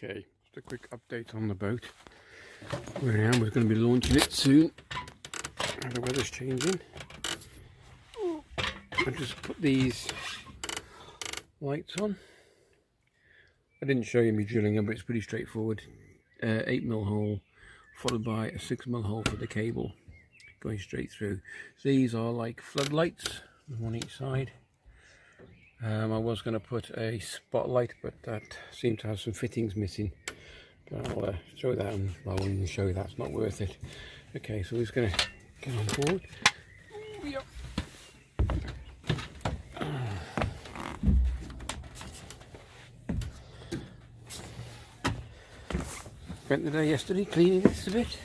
Okay, just a quick update on the boat. Where I am, we're going to be launching it soon. The weather's changing. I just put these lights on. I didn't show you me drilling them, but it's pretty straightforward. 8mm hole followed by a 6mm hole for the cable going straight through. So these are like floodlights, one each side. I was going to put a spotlight, but that seemed to have some fittings missing. But I'll show that, and I won't even show you that, it's not worth it. Okay, so we're just going to get on board. Yep. Spent the day yesterday cleaning this a bit.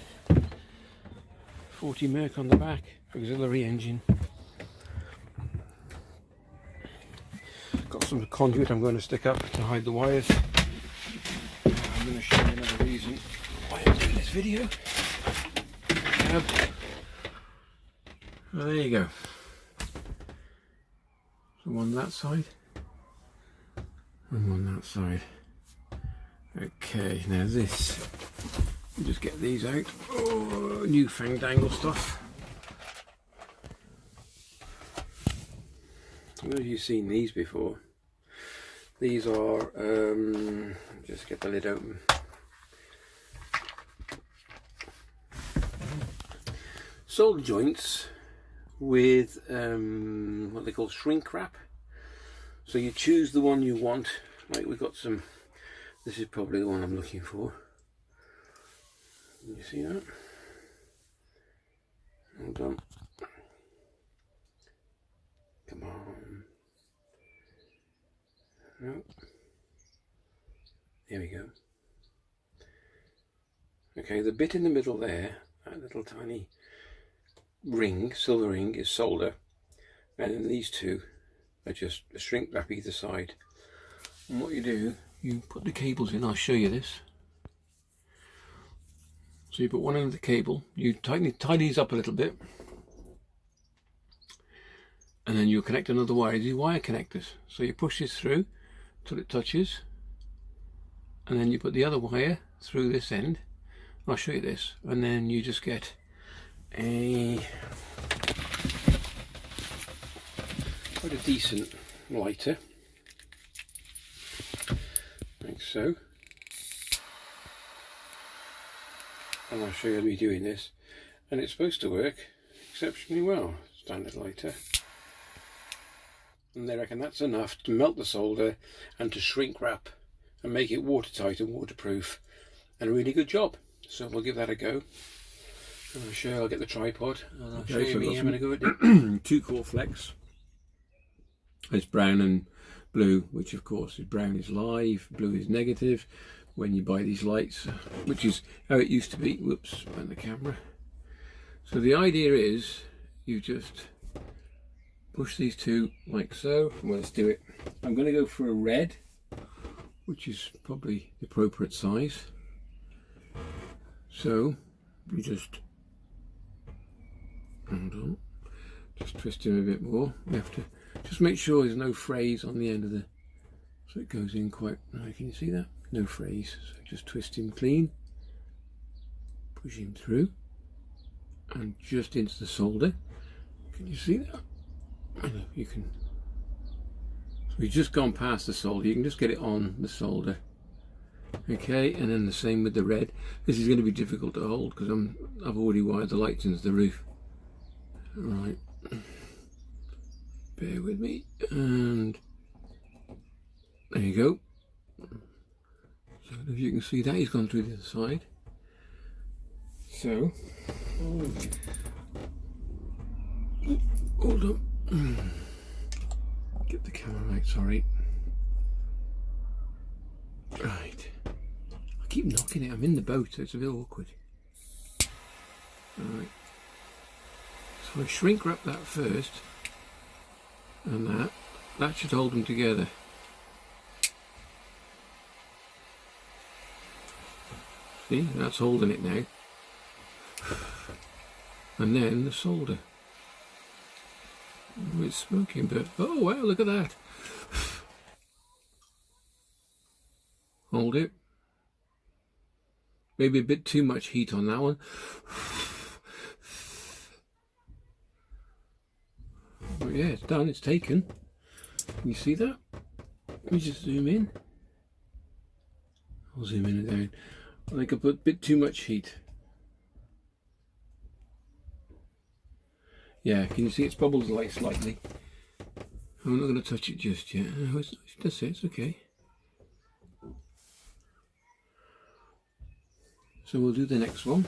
40 Merc on the back, auxiliary engine. Got some conduit I'm going to stick up to hide the wires. I'm going to show you another reason why I'm doing this video. Well, there you go. So one on that side and one on that side. Okay, now this, we'll just get these out. Oh, new fandangle stuff. I don't know if you've seen these before. These are, just get the lid open. Solder joints with what they call shrink wrap. So you choose the one you want. Like we've got some, this is probably the one I'm looking for. Can you see that? Hold on. Come on. No. There we go. Okay, the bit in the middle there, that little tiny ring, silver ring, is solder, and then these two are just a shrink wrap either side. And what you do, you put the cables in. I'll show you this. So you put one end of the cable, you tie these up a little bit, and then you connect another wire. These wire connectors. So you push this through till it touches, and then you put the other wire through this end. I'll show you this, and then you just get quite a decent lighter, like so. And I'll show you me doing this, and it's supposed to work exceptionally well. Standard lighter. And they reckon that's enough to melt the solder and to shrink wrap and make it watertight and waterproof, and a really good job. So we'll give that a go. I'll get the tripod and I'll show you me having a go at it. 2 core flex. It's brown and blue, which of course is brown is live, blue is negative when you buy these lights, which is how it used to be. Whoops, on the camera. So the idea is you just push these two like so. Well, let's do it. I'm going to go for a red, which is probably the appropriate size. So you just hold on, just twist him a bit more. You have to just make sure there's no frays on the end of the, so it goes in quite. Can you see that? No frays. So just twist him clean, push him through, and just into the solder. Can you see that? I know you can. So we've just gone past the solder. You can just get it on the solder. Okay, and then the same with the red. This is going to be difficult to hold because I've already wired the lights into the roof. Right, bear with me, and there you go. So if you can see that, he's gone through the other side. So hold on. Get the camera right, sorry. Right. I keep knocking it, I'm in the boat, so it's a bit awkward. Alright. So I shrink wrap that first, and that should hold them together. See, that's holding it now. And then the solder. Oh, it's smoking, but oh wow, look at that. Hold it, Maybe a bit too much heat on that one. But yeah, it's done, it's taken. Can you see that? Let me just zoom in. I'll zoom in and down. I think I put a bit too much heat. Yeah, can you see it's bubbled like slightly? I'm not going to touch it just yet. Oh, that's it, it's okay. So we'll do the next one.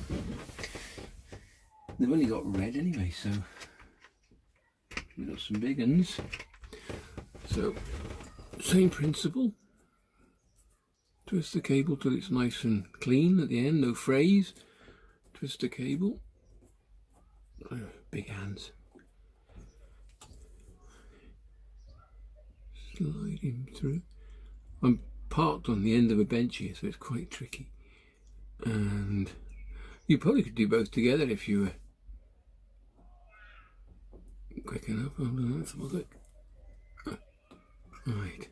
They've only got red anyway, so we've got some big ones. So, same principle. Twist the cable till it's nice and clean at the end, no frays. Twist the cable. Oh, big hands. Slide him through. I'm parked on the end of a bench here, so it's quite tricky. And you probably could do both together if you were quick enough. Let's have a look. Right.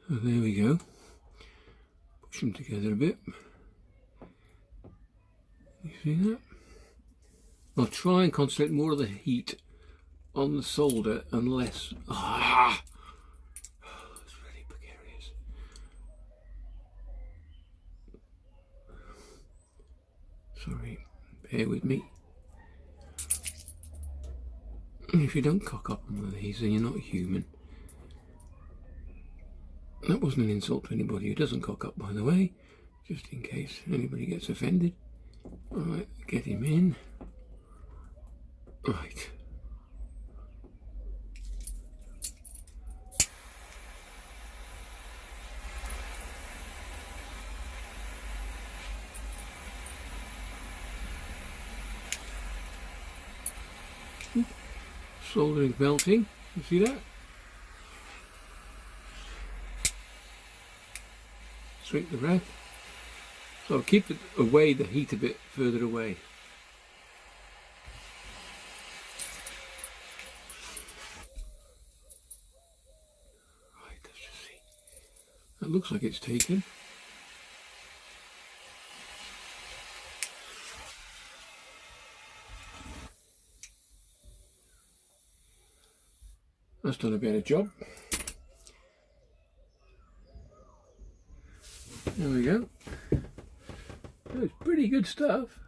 So there we go. Push them together a bit. You see that? I'll try and concentrate more of the heat on the solder and less. It's really precarious. Sorry, bear with me. If you don't cock up on one of these, then you're not human. That wasn't an insult to anybody who doesn't cock up, by the way, just in case anybody gets offended. Alright, get him in. Right. Soldering melting, you see that? Shrink the breath. So I'll keep it away, the heat a bit further away. Right, let's just see. That looks like it's taken. That's done a better job. There we go. It's pretty good stuff.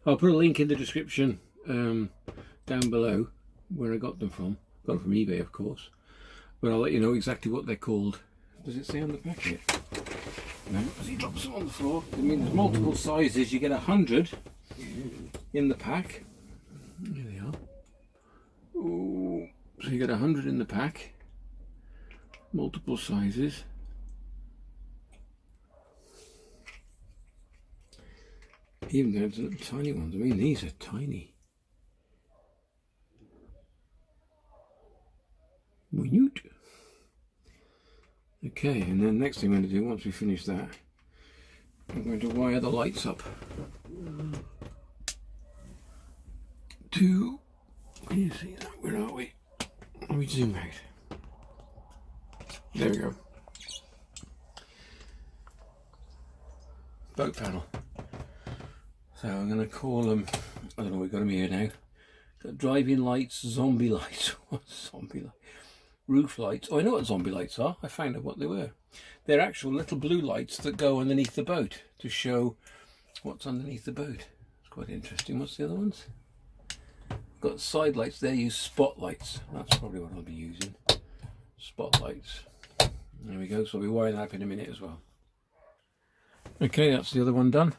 I'll put a link in the description down below where I got them from. Got them from eBay, of course. But I'll let you know exactly what they're called. Does it say on the packet? No, as he drops them on the floor. I mean, there's multiple sizes. You get 100 in the pack. There they are. Ooh. So you get 100 in the pack. Multiple sizes. Even those little tiny ones. I mean, these are tiny. Minute. Okay, and then next thing I'm going to do, once we finish that, I'm going to wire the lights up to, can you see that? Where are we? Let me zoom out. There we go. Boat panel. So I'm going to call them, I don't know, we've got them here now. Got driving lights, zombie lights. What's zombie light? Roof lights. Oh, I know what zombie lights are. I found out what they were. They're actual little blue lights that go underneath the boat to show what's underneath the boat. It's quite interesting. What's the other ones? Got side lights there, use spotlights. That's probably what I'll be using. Spotlights. There we go. So I'll be wiring that up in a minute as well. Okay, that's the other one done.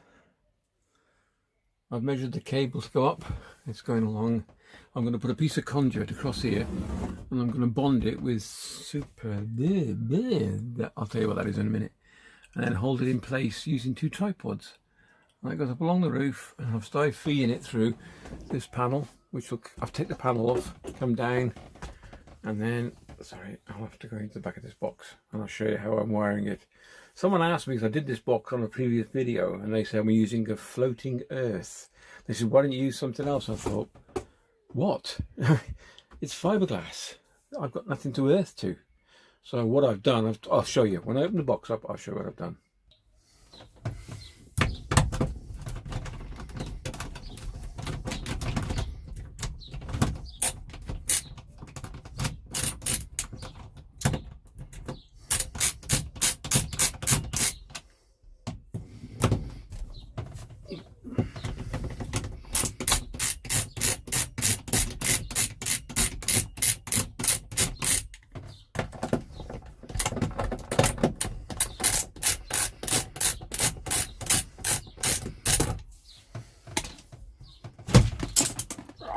I've measured the cable to go up. It's going along. I'm going to put a piece of conduit across here and I'm going to bond it with super. I'll tell you what that is in a minute. And then hold it in place using 2 tripods. And that goes up along the roof, and I've started feeding it through this panel, which will, I've taken the panel off, come down, and then, sorry, I'll have to go into the back of this box and I'll show you how I'm wiring it. Someone asked me, because I did this box on a previous video, and they said I'm using a floating earth. They said, why don't you use something else? I thought, what? It's fiberglass. I've got nothing to earth to. So what I've done, I'll show you. When I open the box up, I'll show you what I've done.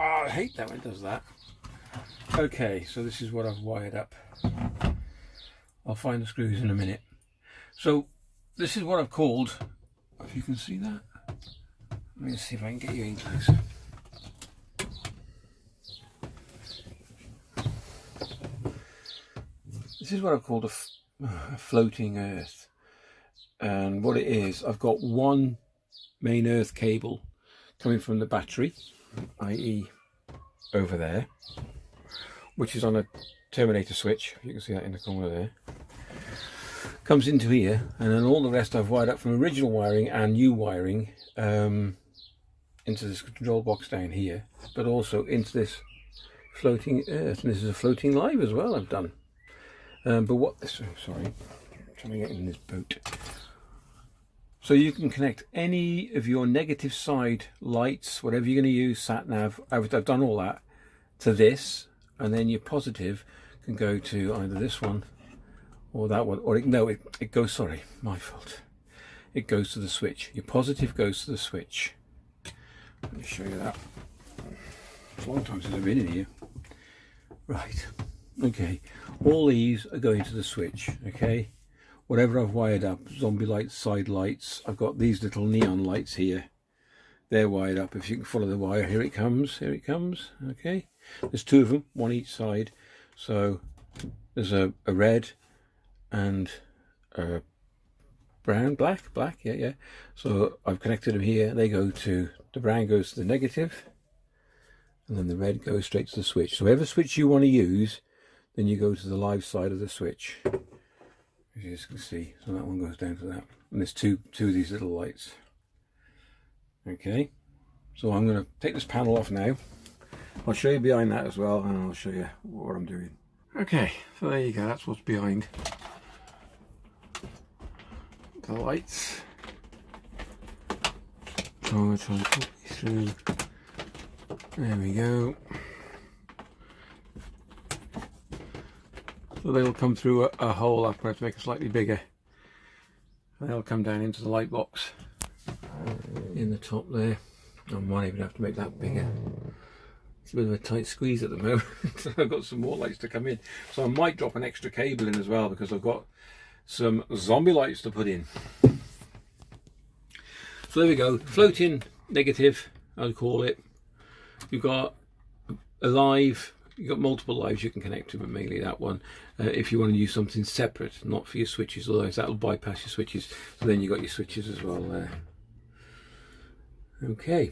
Oh, I hate that when it does that. Okay, so this is what I've wired up. I'll find the screws in a minute. So this is what I've called, if you can see that. Let me see if I can get you in closer. This is what I've called a floating earth. And what it is, I've got one main earth cable coming from the battery, i.e. over there, which is on a terminator switch. You can see that in the corner there. Comes into here, and then all the rest I've wired up from original wiring and new wiring into this control box down here, but also into this floating earth. And this is a floating live as well I've done. But what this, sorry, I'm trying to get in this boat. So you can connect any of your negative side lights, whatever you're going to use, sat nav. I've done all that to this, and then your positive can go to either this one or that one, or it goes, sorry, my fault. It goes to the switch. Your positive goes to the switch. Let me show you that. It's a long time since I've been in here. Right, okay. All these are going to the switch, okay? Whatever I've wired up, zombie lights, side lights, I've got these little neon lights here. They're wired up. If you can follow the wire, here it comes, okay? There's two of them, one each side. So there's a red and a brown, black, yeah. So I've connected them here. They go to, the brown goes to the negative, and then the red goes straight to the switch. So whatever switch you want to use, then you go to the live side of the switch. As you can see, so that one goes down to that, and there's two of these little lights. Okay, so I'm going to take this panel off now. I'll show you behind that as well, and I'll show you what I'm doing. Okay, so there you go, that's what's behind the lights. So I'm going to try and put these through. There we go. So they'll come through a hole. I'll have to make it slightly bigger. They'll come down into the light box in the top there. I might even have to make that bigger. It's a bit of a tight squeeze at the moment. So I've got some more lights to come in. So I might drop an extra cable in as well, because I've got some zombie lights to put in. So there we go. Floating negative, I'll call it. You've got a live. You've got multiple lives you can connect to, but mainly that one. If you want to use something separate, not for your switches, otherwise that'll bypass your switches. So then you've got your switches as well there. Okay.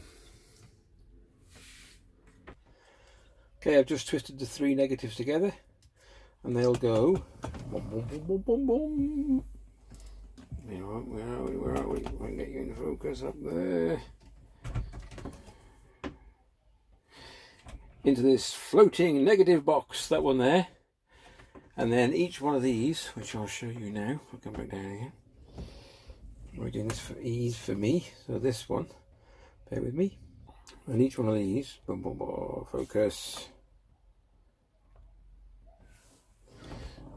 Okay, I've just twisted the three negatives together, and they'll go. Boom, boom, boom, boom, boom, boom. Where are we? I can get you in focus up there. Into this floating negative box, that one there, and then each one of these, which I'll show you now. I'll come back down again. We're doing this for ease for me, so this one, bear with me, and each one of these, boom, boom, boom, focus,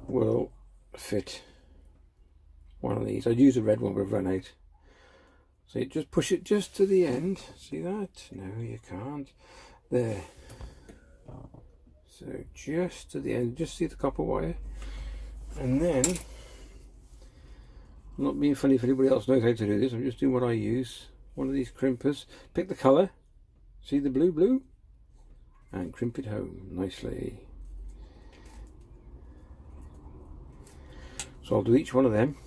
will fit one of these. I'd use a red one, but I've run out. So you just push it just to the end. See that? No, you can't. There. So just to the end, just see the copper wire, and then, I'm not being funny if anybody else knows how to do this, I'm just doing what I use. One of these crimpers, pick the colour, see the blue, and crimp it home nicely. So I'll do each one of them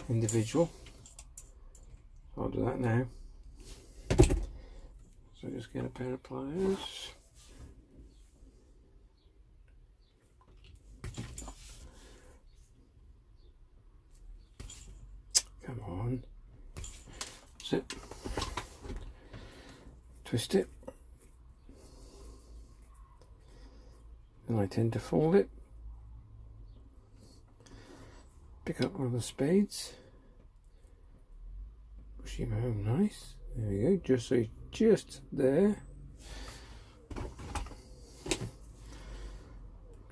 individual. I'll do that now. So just get a pair of pliers. That's it. Twist it. And I tend to fold it. Pick up one of the spades. Push him home nice. There we go, just so he's just there.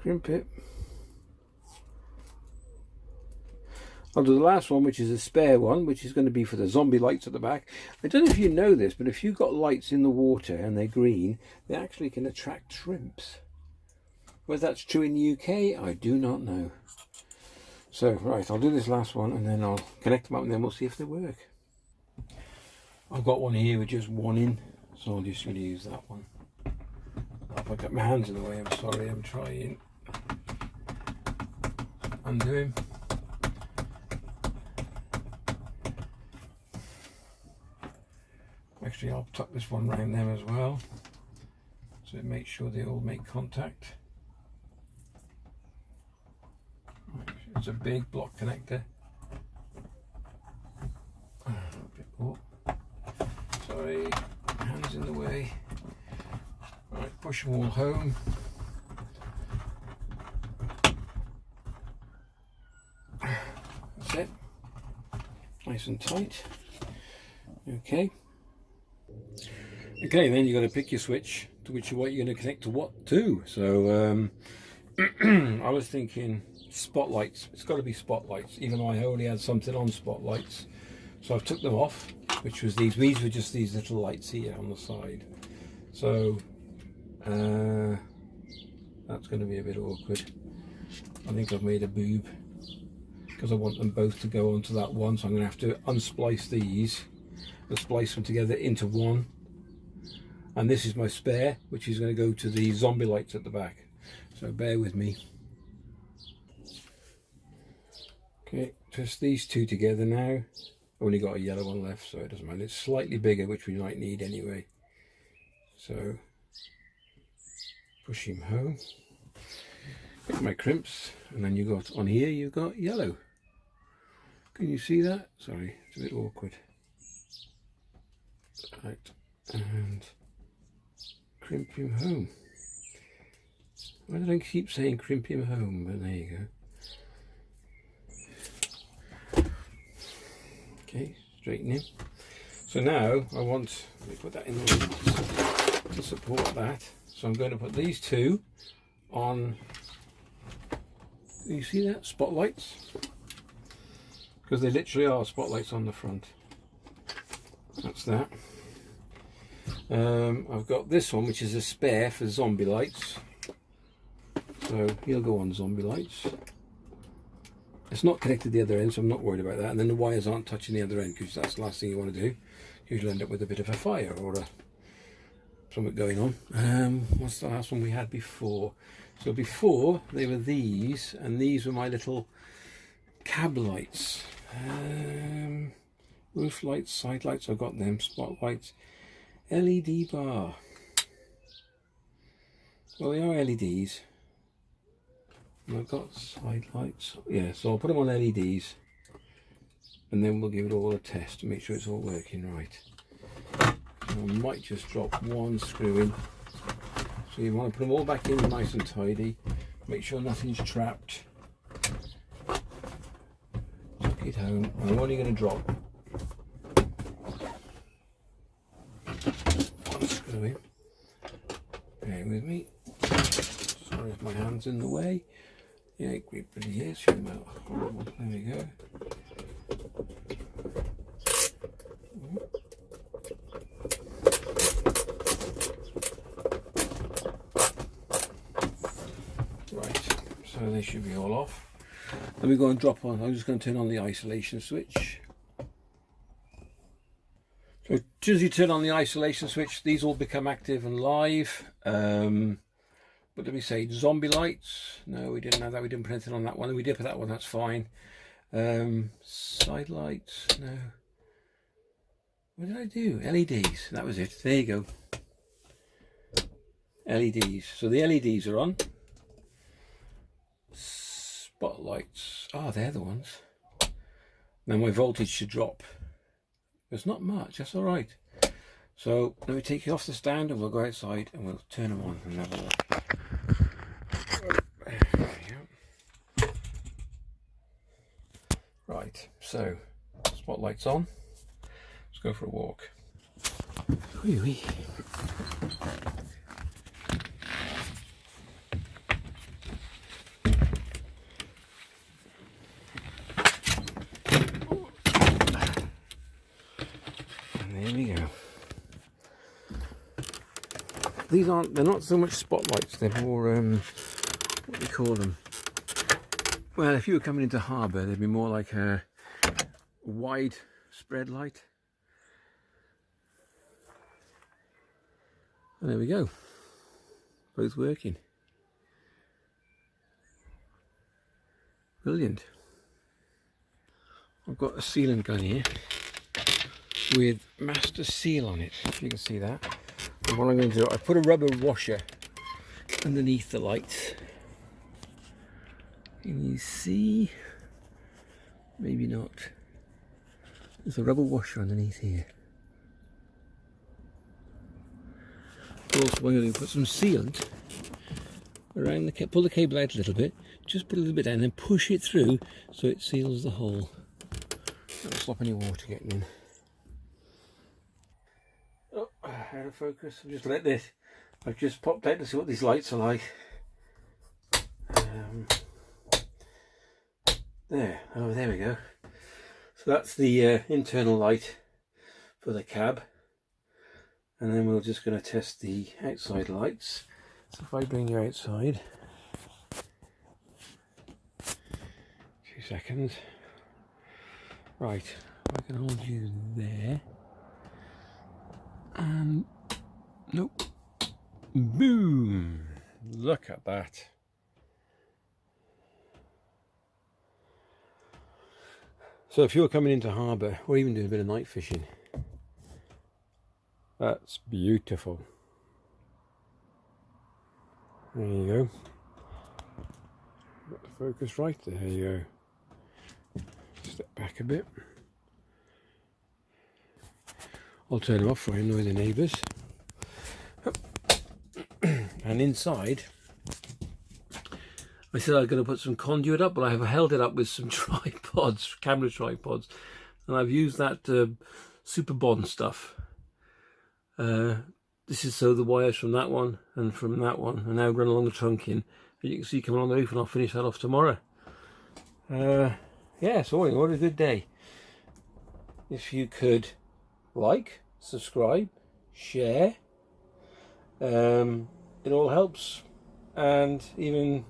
Crimp it. I'll do the last one, which is a spare one, which is going to be for the zombie lights at the back. I don't know if you know this, but if you've got lights in the water and they're green, they actually can attract shrimps. Whether that's true in the UK, I do not know. So, right, I'll do this last one and then I'll connect them up and then we'll see if they work. I've got one here with just one in, so I'll just going to use that one. If I get my hands in the way, I'm sorry, I'm trying. Undo him. Actually, I'll tuck this one round them as well, so it makes sure they all make contact. It's a big block connector. Oh, sorry, hands in the way. Right, push them all home. That's it. Nice and tight. Okay. Okay, then you've got to pick your switch to which what you're going to connect to what to. So I was thinking spotlights. It's got to be spotlights, even though I only had something on spotlights. So I've took them off, which was these. These were just these little lights here on the side. So that's going to be a bit awkward. I think I've made a boob because I want them both to go onto that one. So I'm going to have to unsplice these and splice them together into one. And this is my spare, which is going to go to the zombie lights at the back. So bear with me. Okay, twist these two together now. I've only got a yellow one left, so it doesn't matter. It's slightly bigger, which we might need anyway. So push him home. Get my crimps, and then you got on here. You've got yellow. Can you see that? Sorry, it's a bit awkward. Right, and crimp him home. Why did I keep saying crimp him home? But there you go. Okay, straighten him. So now I want, let me put that in the way to support that. So I'm going to put these two on, you see that? Spotlights. Because they literally are spotlights on the front. That's that. I've got this one, which is a spare for zombie lights. So he'll go on zombie lights. It's not connected to the other end, so I'm not worried about that. And then the wires aren't touching the other end, because that's the last thing you want to do. Usually end up with a bit of a fire or something going on. What's the last one we had before? So before, they were these, and these were my little cab lights. Roof lights, side lights, I've got them. Spotlights. LED bar. Well, they are LEDs. And I've got side lights. Yeah, so I'll put them on LEDs. And then we'll give it all a test to make sure it's all working right. So I might just drop one screw in. So you want to put them all back in nice and tidy. Make sure nothing's trapped. Tuck it home. I'm only going to drop one screw in. Bear with me. Sorry if my hand's in the way. Yeah, great pretty here. Show them out. There we go. Right, so they should be all off. Then we go and drop on. I'm just going to turn on the isolation switch. So as soon as you turn on the isolation switch, these all become active and live. But let me say, zombie lights. No, we didn't have that. We didn't put anything on that one. We did put that one. That's fine. Side lights. No. What did I do? LEDs. That was it. There you go. LEDs. So the LEDs are on. Spotlights. Ah, they're the ones. Now my voltage should drop There's not much, that's all right. So let me take you off the stand and we'll go outside and we'll turn them on and have a look. Right, so spotlight's on. Let's go for a walk. Wee wee. And there we go. They're not so much spotlights, they're more, what do you call them? Well, if you were coming into harbour, they'd be more like a wide spread light. And there we go, both working. Brilliant. I've got a sealant gun here with Master Seal on it, if you can see that. And what I'm going to do, I put a rubber washer underneath the lights. Can you see? Maybe not. There's a rubber washer underneath here. Also, what I'm going to do, put some sealant around the pull the cable out a little bit, just put a little bit down, and then push it through so it seals the hole. Don't stop any water getting in. Oh, out of focus. I've just let this. I've just popped out to see what these lights are like. There, oh, there we go. So that's the internal light for the cab, and then we're just going to test the outside lights. So if I bring you outside, 2 seconds. Right, I can hold you there, and nope, boom! Look at that. So if you're coming into harbour or even doing a bit of night fishing, that's beautiful. There you go. Got the focus right, there you go. Step back a bit. I'll turn them off for annoy the neighbours. And inside, I said I was going to put some conduit up, but I have held it up with some tripods, camera tripods, and I've used that Super Bond stuff. This is so the wires from that one and from that one and now run along the trunking. You can see coming on the roof, and I'll finish that off tomorrow. Yeah, so what a good day. If you could like, subscribe, share, it all helps, and even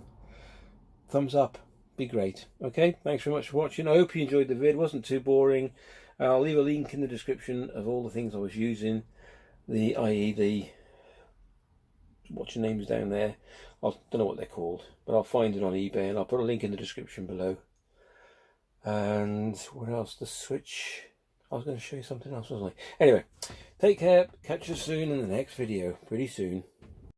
thumbs up, be great. Okay, thanks very much for watching. I hope you enjoyed the vid. It wasn't too boring. I'll leave a link in the description of all the things I was using, i.e. the watching names down there. I don't know what they're called, but I'll find it on eBay, and I'll put a link in the description below. And what else? The switch. I was going to show you something else, wasn't I? Anyway, take care. Catch you soon in the next video. Pretty soon.